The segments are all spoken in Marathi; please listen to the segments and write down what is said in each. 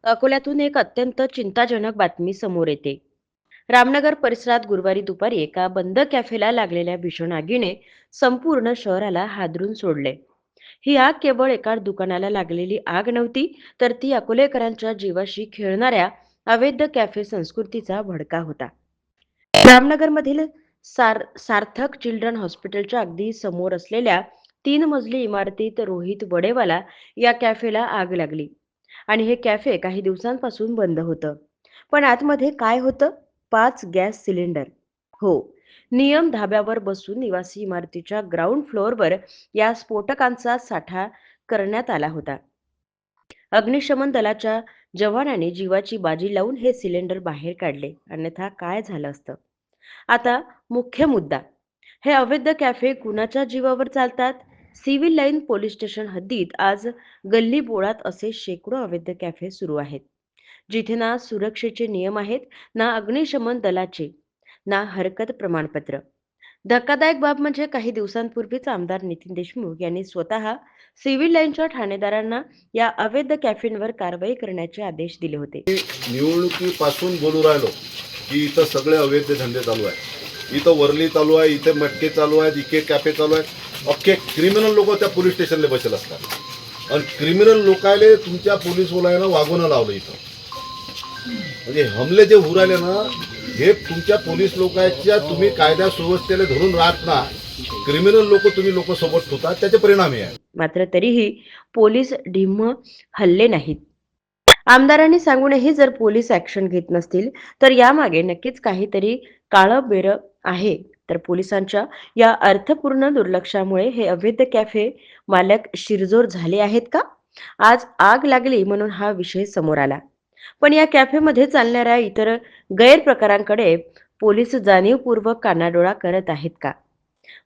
अकोल्यातून एक अत्यंत चिंताजनक बातमी समोर येते. रामनगर परिसरात गुरुवारी दुपारी एका बंद कॅफेला लागलेल्या भीषण आगीने संपूर्ण शहराला हादरून सोडले. ही आग केवळ एका दुकानाला लागलेली आग नव्हती, तर ती अकोलेकरांच्या जीवाशी खेळणाऱ्या अवैध कॅफे संस्कृतीचा भडका होता. रामनगरमधील सार्थक चिल्ड्रन हॉस्पिटलच्या अगदी समोर असलेल्या 3 मजली इमारतीत रोहित वडेवाला या कॅफेला आग लागली आणि हे कॅफे काही दिवसांपासून बंद होतं. पण आतमध्ये काय होतं? 5 गॅस सिलेंडर. हो, नियम धाब्यावर बसून निवासी इमारतीच्या ग्राउंड फ्लोअरवर या स्फोटकांचा साठा करण्यात आला होता. अग्निशमन दलाच्या जवानांनी जीवाची बाजी लावून हे सिलेंडर बाहेर काढले, अन्यथा काय झालं असतं? आता मुख्य मुद्दा, हे अवैध कॅफे कुणाच्या जीवावर चालतात? सिव्हिल लाईन पोलीस स्टेशन हद्दीत आज गल्ली बोळात असे शेकडो अवैध कॅफे सुरू आहेत, जिथे ना सुरक्षेचे नियम आहेत, ना अग्निशमन दलाचे, ना हरकत प्रमाणपत्र. धक्कादायक बाब म्हणजे काही दिवसांपूर्वीच आमदार नितीन देशमुख यांनी स्वतः सिव्हिल लाईनच्या ठाणेदारांना या अवैध कॅफेंवर कारवाई करण्याचे आदेश दिले होते. निवडणुकीपासून बोलू राहिलो की इथं सगळे अवैध धंदे चालू आहेत. इथं वरली चालू आहे, इथे मटके चालू आहेत, इथे कॅफे चालू आहेत. अख्खे क्रिमिनल लोक त्या पोलीस स्टेशनला बसेल असतात आणि क्रिमिनल लोकायले तुमच्या पोलीस बोलायला वागवणं लावलं इथं. म्हणजे हमले जे होऊ राहिले ना, हे तुमच्या पोलीस लोकांच्या, तुम्ही कायदा सुव्यवस्थेला धरून राहत ना, क्रिमिनल तुम्ही लोक सोबत होतात, त्याचे परिणाम हे आहे. मात्र तरीही पोलीस ढिम्म हल्ले नाहीत. आमदारांनी सांगूनही जर पोलीस ऍक्शन घेत नसतील, तर यामागे नक्कीच काहीतरी काळं बेरं आहे. तर पोलिसांच्या या अर्थपूर्ण दुर्लक्षामुळे हे अवैध कॅफे मालक शिरजोर झाले आहेत का? आज आग लागली म्हणून हा विषय समोर आला. पण या कॅफेमध्ये चालणाऱ्या इतर गैरप्रकारांकडे पोलीस जाणीवपूर्वक कानाडोळा करत आहेत का?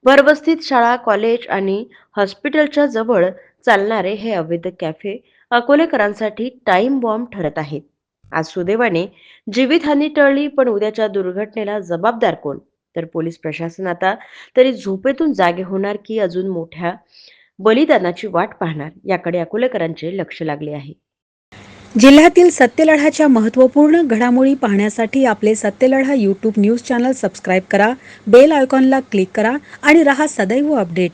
भरवस्तीत शाळा, कॉलेज आणि हॉस्पिटलच्या जवळ चालणारे हे अवैध कॅफे अकोलेकरांसाठी टाइम बॉम्ब ठरत आहेत. आज सुदैवाने जीवितहानी टळली, पण उद्याच्या दुर्घटनेला जबाबदार कोण? तर पोलीस प्रशासन आता तरी झोपेतून जागे होणार की अजून मोठ्या बलिदानाची वाट पाहणार, याकडे अकोलेकरांचे लक्ष लागले आहे. जिल्ह्यातील सत्यलढाच्या महत्त्वपूर्ण घडामोडी पाहण्यासाठी आपले Satyaladha YouTube news channel subscribe करा, बेल आयकॉनला क्लिक करा आणि रहा सदैव अपडेट.